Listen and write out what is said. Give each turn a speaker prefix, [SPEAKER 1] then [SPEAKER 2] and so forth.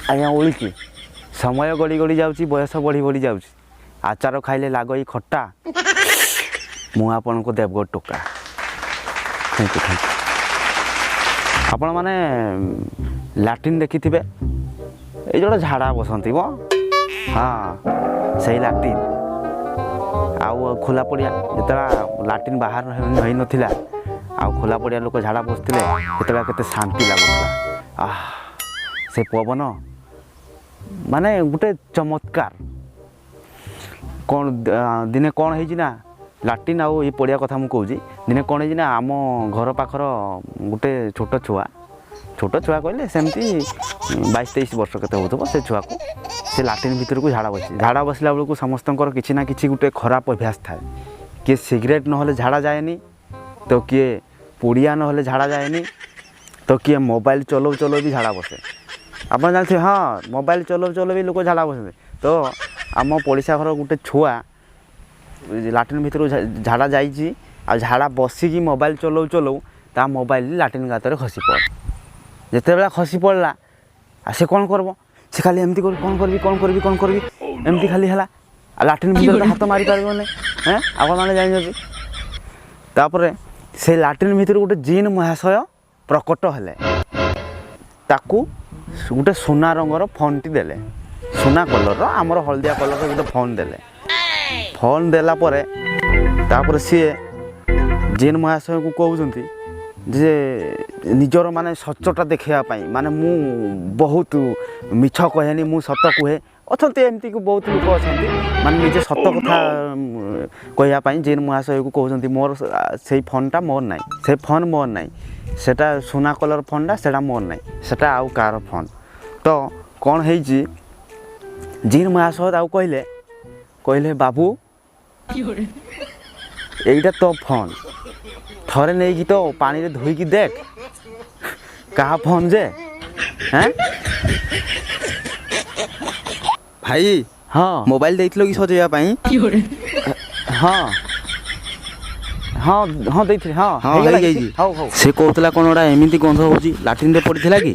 [SPEAKER 1] ଆଜ୍ଞା ଓଳିକି ସମୟ ଗଡ଼ି ଗଡ଼ି ଯାଉଛି, ବୟସ ବଢ଼ି ବଢ଼ି ଯାଉଛି। ଆଚାର ଖାଇଲେ ଲାଗ ଏଇ ଖଟା। ମୁଁ ଆପଣଙ୍କୁ ଦେବଗଡ଼ ଟୋକା। Thank you. ଆପଣମାନେ ଲାଟ୍ରିନ୍ ଦେଖିଥିବେ, ଏଇ ଯେଉଁଟା ଝାଡ଼ା ବସନ୍ତି ମ, ହଁ ସେଇ ଲାଟ୍ରିନ୍। ଆଉ ଖୋଲା ପଡ଼ିଆ, ଯେତେବେଳେ ଲାଟ୍ରିନ୍ ବାହାର ହୋଇନଥିଲା ଆଉ ଖୋଲା ପଡ଼ିଆ ଲୋକ ଝାଡ଼ା ବସୁଥିଲେ, ସେତେବେଳେ କେତେ ଶାନ୍ତି ଲାଗୁଥିଲା। ସେ ପବନ ମାନେ ଗୋଟେ ଚମତ୍କାର। କ'ଣ ଦିନେ କ'ଣ ହେଇଛି ନା, ଲାଟ୍ରିନ୍ ଆଉ ଏ ପଡ଼ିଆ କଥା ମୁଁ କହୁଛି। ଦିନେ କ'ଣ ହେଇଛି ନା, ଆମ ଘର ପାଖର ଗୋଟେ ଛୋଟ ଛୁଆ କହିଲେ ସେମିତି 22-23 ବର୍ଷ କେତେ ହେଉଥିବ, ସେ ଛୁଆକୁ ସେ ଲାଟ୍ରିନ୍ ଭିତରକୁ ଝାଡ଼ା ବସିଛି। ଝାଡ଼ା ବସିଲା ବେଳକୁ ସମସ୍ତଙ୍କର କିଛି ନା କିଛି ଗୋଟେ ଖରାପ ଅଭ୍ୟାସ ଥାଏ। କିଏ ସିଗାରେଟ୍ ନହେଲେ ଝାଡ଼ା ଯାଏନି, ତ କିଏ ପୁଡ଼ିଆ ନହେଲେ ଝାଡ଼ା ଯାଏନି, ତ କିଏ ମୋବାଇଲ୍ ଚଲଉ ଚଲଉ ବି ଝାଡ଼ା ବସେ। ଆପଣ ଜାଣିଥିବେ, ହଁ ମୋବାଇଲ୍ ଚଲଉ ବି ଲୋକ ଝାଡ଼ା ବସେ। ତ ଆମ ପଡ଼ିଶା ଘର ଗୋଟେ ଛୁଆ ଲାଟ୍ରିନ୍ ଭିତରକୁ ଝାଡ଼ା ଯାଇଛି, ଆଉ ଝାଡ଼ା ବସିକି ମୋବାଇଲ୍ ଚଲଉ ତା ମୋବାଇଲ୍ ଲାଟ୍ରିନ୍ ଗାତରେ ଖସି ପଡ଼ିଲା। ଯେତେବେଳେ ଖସି ପଡ଼ିଲା, ଆଉ ସେ କ'ଣ କରିବ, ସେ ଖାଲି ଏମିତି କରି କ'ଣ କରିବି ଏମିତି ଖାଲି ହେଲା। ଆଉ ଲାଟ୍ରିନ୍ ଭିତରେ ହାତ ମାରିପାରିବନି। ଆପଣମାନେ ଜାଣିଛନ୍ତି। ତାପରେ ସେ ଲାଟ୍ରିନ୍ ଭିତରୁ ଗୋଟେ ଜିନ୍ ମହାଶୟ ପ୍ରକଟ ହେଲେ। ତାକୁ ଗୋଟେ ସୁନା ରଙ୍ଗର ଫୋନ୍ଟି ଦେଲେ, ସୁନା କଲର୍ର, ଆମର ହଳଦିଆ କଲର୍ର ଗୋଟେ ଫୋନ୍ ଦେଲେ। ଫୋନ୍ ଦେଲା ପରେ ତାପରେ ସିଏ ଜିନ୍ ମହାଶୟକୁ କହୁଛନ୍ତି ଯେ ନିଜର ମାନେ ସଚଟା ଦେଖାଇବା ପାଇଁ, ମାନେ ମୁଁ ବହୁତ ମିଛ କହେନି, ମୁଁ ସତ କୁହେ। ଅଛନ୍ତି ଏମିତି ବହୁତ ଲୋକ ଅଛନ୍ତି, ମାନେ ନିଜେ ସତ କଥା କହିବା ପାଇଁ ଜିନ୍ ମହାଶୟକୁ କହୁଛନ୍ତି ମୋର ସେଇ ଫୋନ୍ଟା ମୋର ନାହିଁ, ସେ ଫୋନ୍ ମୋର ନାହିଁ, ସେଟା ସୁନା କଲର୍ ଫୋନ୍ଟା, ସେଟା ମୋର ନାହିଁ, ସେଟା ଆଉ କାହାର ଫୋନ୍। ତ କ'ଣ ହେଇଛି, ଜିନ୍ ମହାଶୟ ତାକୁ କହିଲେ ବାବୁ ଏଇଟା ତୋ ଫୋନ୍, ଥରେ ନେଇକି ତ ପାଣିରେ ଧୋଇକି ଦେଖ କାହା ଫୋନ୍ ଯେ।
[SPEAKER 2] ଭାଇ
[SPEAKER 1] ହଁ
[SPEAKER 2] ମୋବାଇଲ ଦେଇଥିଲ କି ସଜେଇବା ପାଇଁ?
[SPEAKER 1] ହଁ ଦେଇଥିଲି।
[SPEAKER 2] ହେଇଯାଇଛି।
[SPEAKER 1] ହଉ
[SPEAKER 2] ସେ କହୁଥିଲା କ'ଣ ଏମିତି ଗନ୍ଧ ହେଉଛି, ଲାଟ୍ରିନ୍ରେ ପଡ଼ିଥିଲା କି?